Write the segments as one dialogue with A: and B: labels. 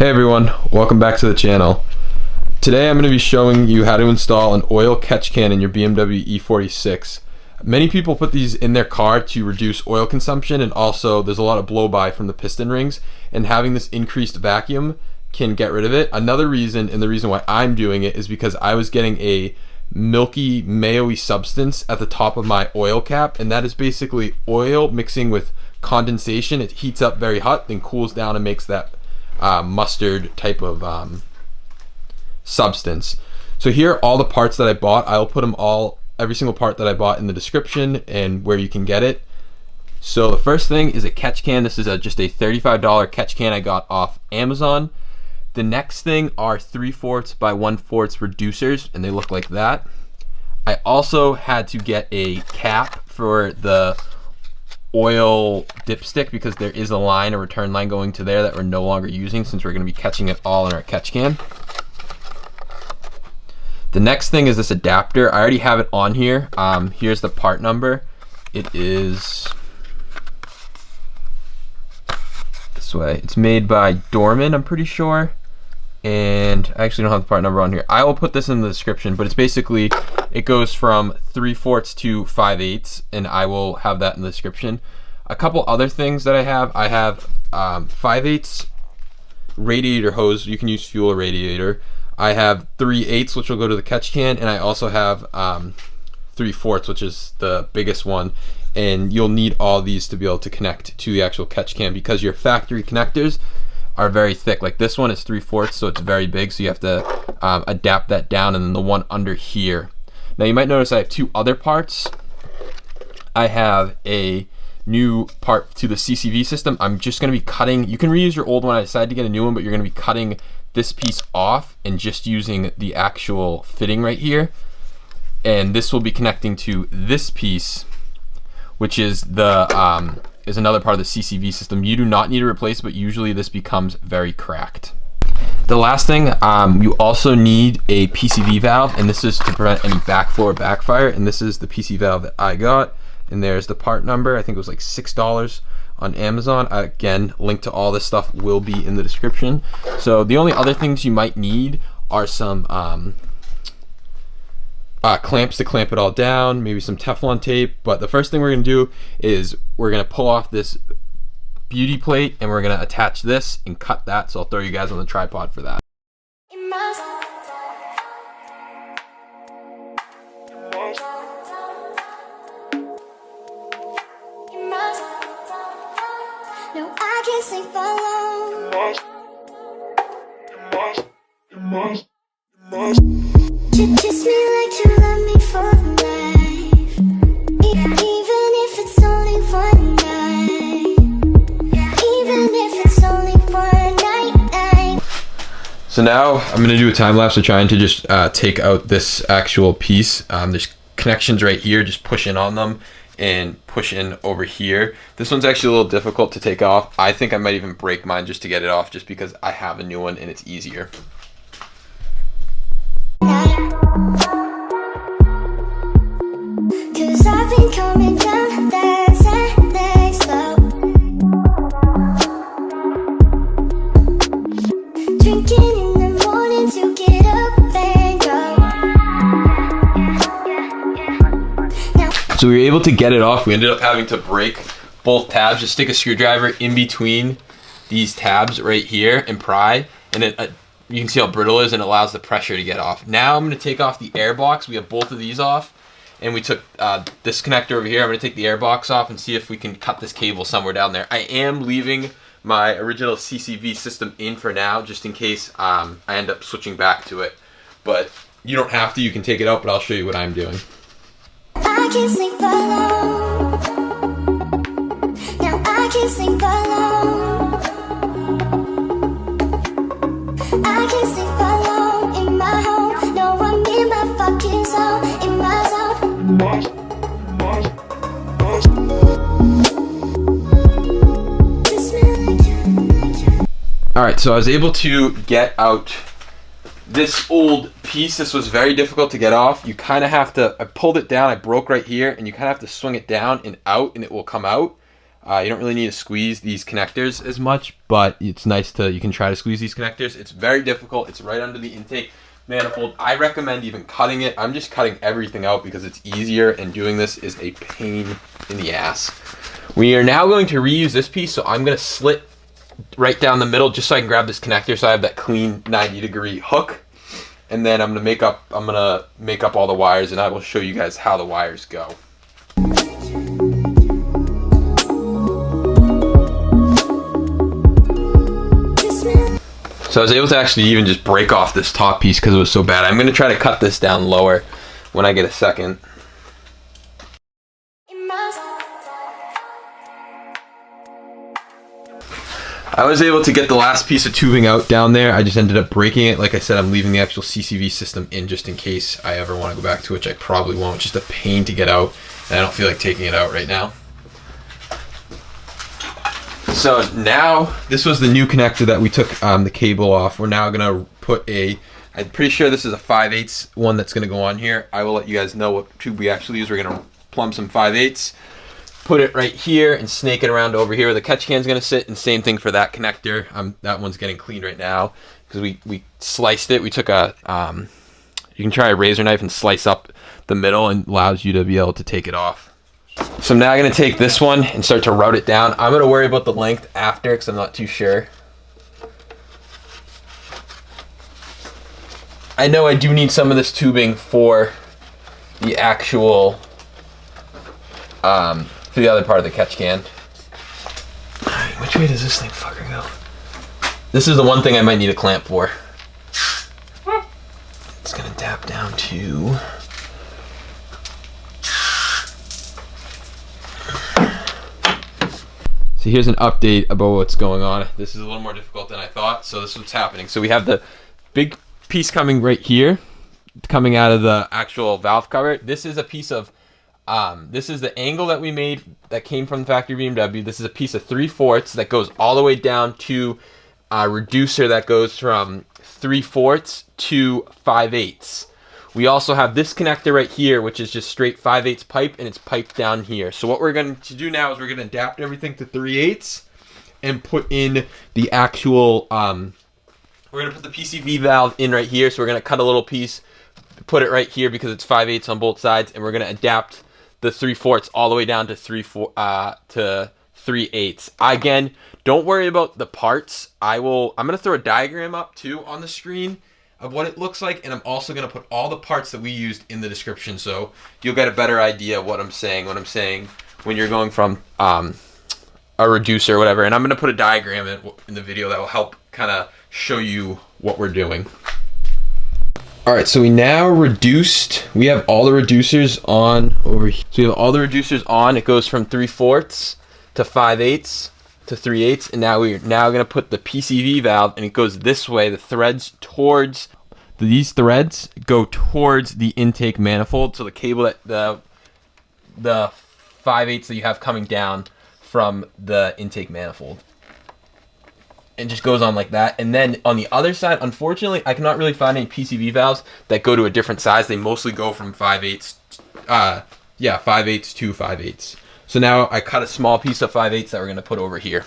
A: Hey everyone, welcome back to the channel. Today I'm going to be showing you how to install an oil catch can in your BMW e46. Many people put these in their car to reduce oil consumption, and also there's a lot of blow-by from the piston rings, and having this increased vacuum can get rid of it. Another reason, and the reason why I'm doing it, is because I was getting a milky mayo-y substance at the top of my oil cap, and that is basically oil mixing with condensation. It heats up very hot, then cools down and makes that mustard type of substance. So here are all the parts that I bought. I'll put them all, every single part that I bought, in the description and where you can get it. So the first thing is a catch can. This is just a $35 catch can I got off Amazon. The next thing are 3/4 by 1/4 reducers, and they look like that. I also had to get a cap for the oil dipstick because there is a return line going to there that we're no longer using, since we're going to be catching it all in our catch can. The next thing is this adapter. I already have it on here. Here's the part number. It is this way. It's made by Dorman, I'm pretty sure. And I actually don't have the part number on here. I will put this in the description, but it's basically, it goes from 3/4 to 5/8, and I will have that in the description. A couple other things that I have 5/8 radiator hose. You can use fuel radiator. I have 3/8, which will go to the catch can, and I also have 3/4, which is the biggest one. And you'll need all these to be able to connect to the actual catch can, because your factory connectors are very thick. Like this one is 3/4, so it's very big, so you have to adapt that down. And then the one under here. Now you might notice I have two other parts. I have a new part to the CCV system. I'm just going to be cutting, you can reuse your old one. I decided to get a new one, but you're going to be cutting this piece off and just using the actual fitting right here. And this will be connecting to this piece, which is the is another part of the CCV system. You do not need to replace, but usually this becomes very cracked. The last thing, you also need a PCV valve, and this is to prevent any backflow or backfire. And this is the PC valve that I got, and there's the part number. I think it was like $6 on Amazon. Again, link to all this stuff will be in the description. So the only other things you might need are some clamps to clamp it all down, maybe some Teflon tape. But the first thing we're gonna do is we're gonna pull off this beauty plate, and we're gonna attach this and cut that. So I'll throw you guys on the tripod for that.
B: No, I can't sing for long. You kiss me like you love me for life, even if it's only one night, even if it's only one night.
A: So now I'm gonna do a time lapse of trying to just take out this actual piece. There's connections right here, just push in on them and push in over here. This one's actually a little difficult to take off. I think I might even break mine just to get it off, just because I have a new one and it's easier.
B: Cause I've been coming down that slow, drinking in the morning to get up and go.
A: So we were able to get it off. We ended up having to break both tabs. Just stick a screwdriver in between these tabs right here and pry, and it you can see how brittle it is, and it allows the pressure to get off. Now I'm going to take off the air box. We have both of these off, and we took this connector over here. I'm going to take the air box off and see if we can cut this cable somewhere down there. I am leaving my original CCV system in for now, just in case I end up switching back to it. But you don't have to. You can take it out, but I'll show you what I'm doing.
B: I can't sing for long. Now I can't sing for long. I can't sing for long in my home. No, I'm in my fucking zone, in my zone.
A: Alright, so I was able to get out this old piece. This was very difficult to get off. You kind of have to, I pulled it down, I broke right here, and you kind of have to swing it down and out, and it will come out. You don't really need to squeeze these connectors as much, but it's nice you can try to squeeze these connectors. It's very difficult. It's right under the intake manifold. I recommend even cutting it. I'm just cutting everything out because it's easier, and doing this is a pain in the ass. We are now going to reuse this piece, so I'm going to slit right down the middle just so I can grab this connector so I have that clean 90-degree hook. And then I'm going to make up all the wires, and I will show you guys how the wires go. So I was able to actually even just break off this top piece because it was so bad. I'm going to try to cut this down lower when I get a second. I was able to get the last piece of tubing out down there. I just ended up breaking it. Like I said, I'm leaving the actual CCV system in just in case I ever want to go back to it, which I probably won't. Just a pain to get out, and I don't feel like taking it out right now. So now, this was the new connector that we took the cable off. We're now gonna put I'm pretty sure this is a 5/8 one that's gonna go on here. I will let you guys know what tube we actually use. We're gonna plumb some 5/8, put it right here, and snake it around over here where the catch can's gonna sit, and same thing for that connector. That one's getting cleaned right now because we sliced it. We took you can try a razor knife and slice up the middle, and allows you to be able to take it off. So I'm now going to take this one and start to route it down. I'm going to worry about the length after because I'm not too sure. I know I do need some of this tubing for the actual, for the other part of the catch can. Alright, which way does this thing fucker go? This is the one thing I might need a clamp for. It's going to tap down to... So here's an update about what's going on. This is a little more difficult than I thought, so this is what's happening. So we have the big piece coming right here, coming out of the actual valve cover. This is a piece of, this is the angle that we made that came from the factory BMW. This is a piece of 3/4 that goes all the way down to a reducer that goes from 3/4 to 5/8. We also have this connector right here, which is just straight 5/8 pipe, and it's piped down here. So what we're going to do now is we're going to adapt everything to 3/8 and put in the actual, we're going to put the PCV valve in right here. So we're going to cut a little piece, put it right here because it's 5/8 on both sides, and we're going to adapt the 3/4 all the way down to 3/8. Again, don't worry about the parts. I'm going to throw a diagram up too on the screen of what it looks like, and I'm also going to put all the parts that we used in the description so you'll get a better idea of what I'm saying when you're going from a reducer or whatever. And I'm going to put a diagram in the video that will help kind of show you what we're doing. Alright, so we now reduced, we have all the reducers on over here. So we have all the reducers on. It goes from 3/4 to 5/8 to 3/8, and now we're going to put the PCV valve, and it goes this way. The threads towards, these threads go towards the intake manifold, so the cable that the 5/8 that you have coming down from the intake manifold, and just goes on like that. And then on the other side, unfortunately, I cannot really find any PCV valves that go to a different size. They mostly go from 5/8, 5/8 to 5/8. So now I cut a small piece of 5/8 that we're going to put over here.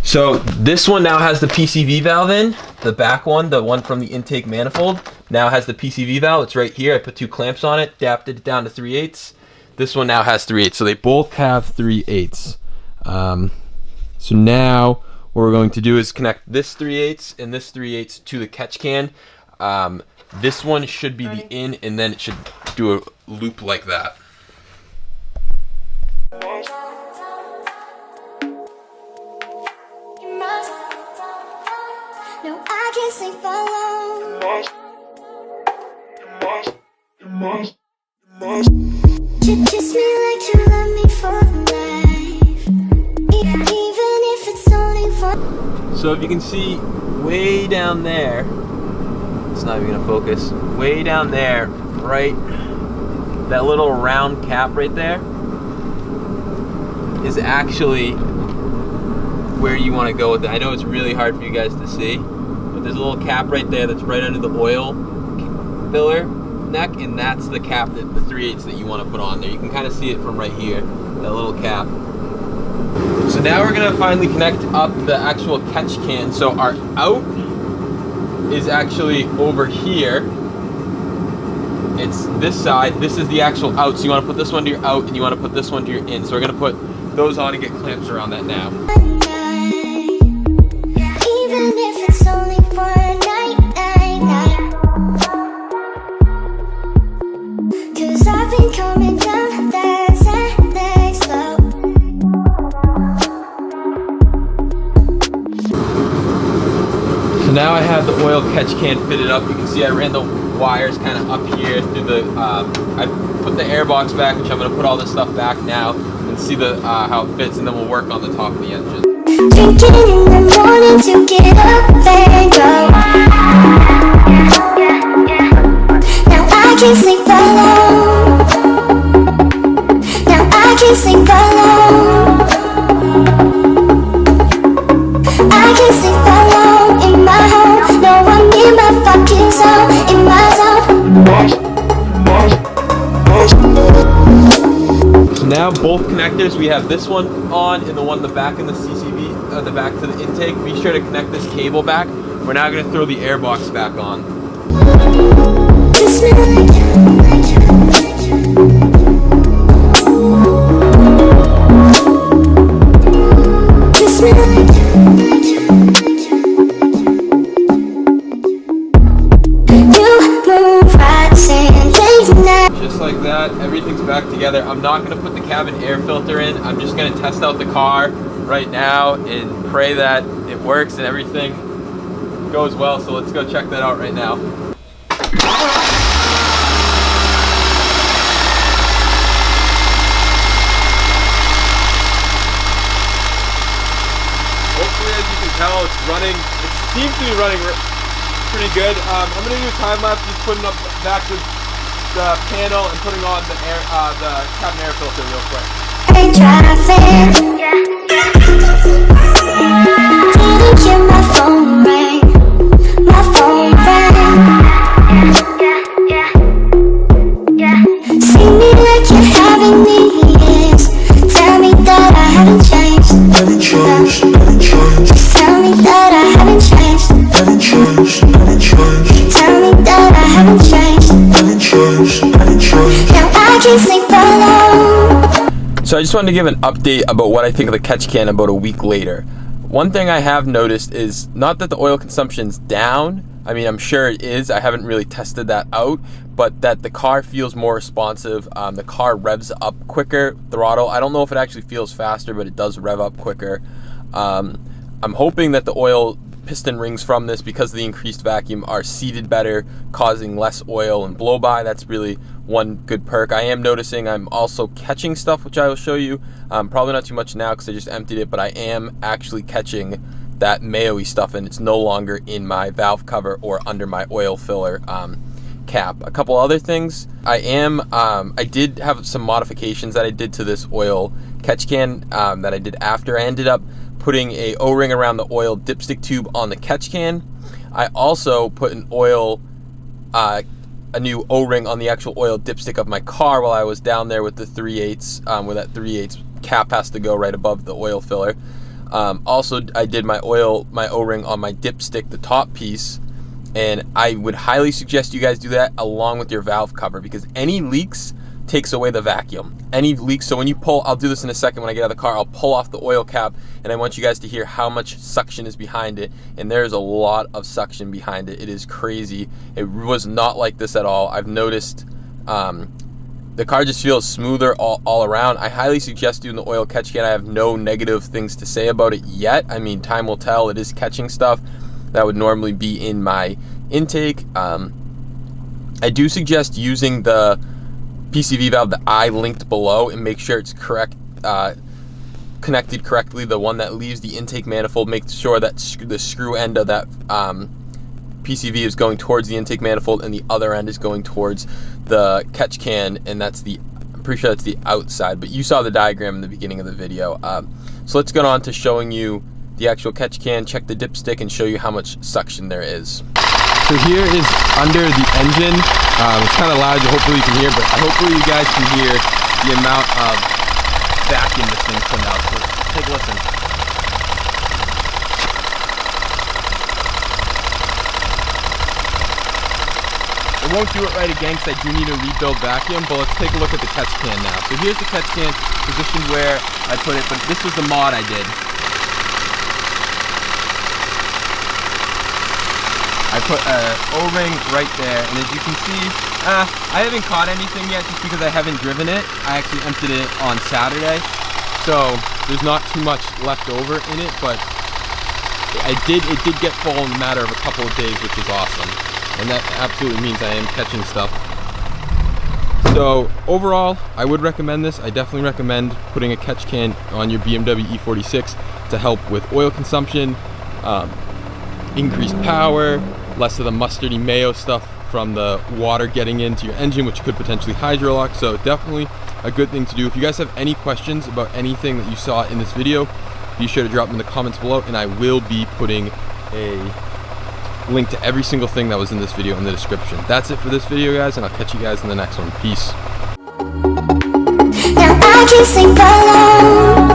A: So this one now has the PCV valve in. The back one, the one from the intake manifold, now has the PCV valve. It's right here. I put 2 clamps on it, adapted it down to 3/8. This one now has 3/8. So they both have 3/8. So now what we're going to do is connect this 3/8 and this 3/8 to the catch can. This one should be the in, and then it should do a loop like that.
B: No, I can't sleep alone. Kiss me like you love me for life, even if it's only one.
A: So if you can see way down there, it's not even gonna focus, way down there, right, that little round cap right there is actually where you want to go with it. I know it's really hard for you guys to see, but there's a little cap right there that's right under the oil filler neck, and that's the cap, the 3/8 that you want to put on there. You can kind of see it from right here, that little cap. So now we're gonna finally connect up the actual catch can. So our out is actually over here. It's this side. This is the actual out. So you want to put this one to your out, and you want to put this one to your in. So we're gonna put those on and get clamps around that now.
B: Even if it's only one night. 'Cause I've been coming down that next slope.
A: So now I have the oil catch can fitted up. You can see I ran the wires kind of up here through the, I put the air box back, which I'm going to put all this stuff back now and see the how it fits, and then we'll work on the top of the engine.
B: Drinking in the morning to get up and go. Now I can sleep alone. Now I can sleep alone. I can sleep alone in my home. No, I'm in my fucking zone, in my zone.
A: So now both connectors, we have this one on and the one in the back in the CCV, the back to the intake. Be sure to connect this cable back. We're now going to throw the air box back on. Just like that, everything's back together. I'm not going to put the cabin air filter in. I'm just going to test out the car right now and pray that it works and everything goes well. So let's go check that out right now. Hopefully, as you can tell, it's running. It seems to be running pretty good. I'm going to do a time lapse, just putting up back the panel and putting on the air, the cabin air filter real quick.
B: Didn't hear my phone ring. My phone rang. See me like you're having these. Tell me that I haven't changed. Just tell me that I haven't changed. Tell me that I haven't changed. Now I can sleep alone.
A: So I just wanted to give an update about what I think of the catch can about a week later. One thing I have noticed is not that the oil consumption's down. I mean, I'm sure it is. I haven't really tested that out, but that the car feels more responsive. The car revs up quicker, throttle. I don't know if it actually feels faster, but it does rev up quicker. I'm hoping that the oil piston rings from this, because of the increased vacuum, are seated better, causing less oil and blow by. That's really one good perk. I am noticing I'm also catching stuff, which I will show you. Probably not too much now because I just emptied it, but I am actually catching that mayo-y stuff, and it's no longer in my valve cover or under my oil filler cap. A couple other things. I did have some modifications that I did to this oil catch can that I did after. I ended up putting a O-ring around the oil dipstick tube on the catch can. I also put an oil, a new O-ring on the actual oil dipstick of my car while I was down there with the 3/8, where that 3/8 cap has to go right above the oil filler. Also, I did my O-ring on my dipstick, the top piece, and I would highly suggest you guys do that along with your valve cover, because any leaks takes away the vacuum. Any leaks, so when you pull, I'll do this in a second when I get out of the car, I'll pull off the oil cap, and I want you guys to hear how much suction is behind it, and there's a lot of suction behind it. It is crazy. It was not like this at all. I've noticed the car just feels smoother all around. I highly suggest doing the oil catch can. I have no negative things to say about it yet. I mean, time will tell. It is catching stuff that would normally be in my intake. I do suggest using the PCV valve that I linked below and make sure it's connected correctly. The one that leaves the intake manifold, make sure that the screw end of that PCV is going towards the intake manifold, and the other end is going towards the catch can, and I'm pretty sure that's the outside, but you saw the diagram in the beginning of the video. So let's get on to showing you the actual catch can, check the dipstick, and show you how much suction there is. So here is under the engine. It's kind of loud, hopefully you can hear, but hopefully you guys can hear the amount of vacuum this thing's putting out. So take a listen. It won't do it right again because I do need a rebuild vacuum, but let's take a look at the catch can now. So here's the catch can positioned where I put it, but this was the mod I did. I put an O-ring right there, and as you can see, I haven't caught anything yet just because I haven't driven it. I actually emptied it on Saturday, so there's not too much left over in it, but it did get full in a matter of a couple of days, which is awesome. And that absolutely means I am catching stuff. So overall, I would recommend this. I definitely recommend putting a catch can on your BMW e46 to help with oil consumption, increased power, less of the mustardy mayo stuff from the water getting into your engine, which could potentially hydrolock. So definitely a good thing to do. If you guys have any questions about anything that you saw in this video, be sure to drop them in the comments below, and I will be putting a link to every single thing that was in this video in the description. That's it for this video, guys, and I'll catch you guys in the next one. Peace.
B: Now I can sing along.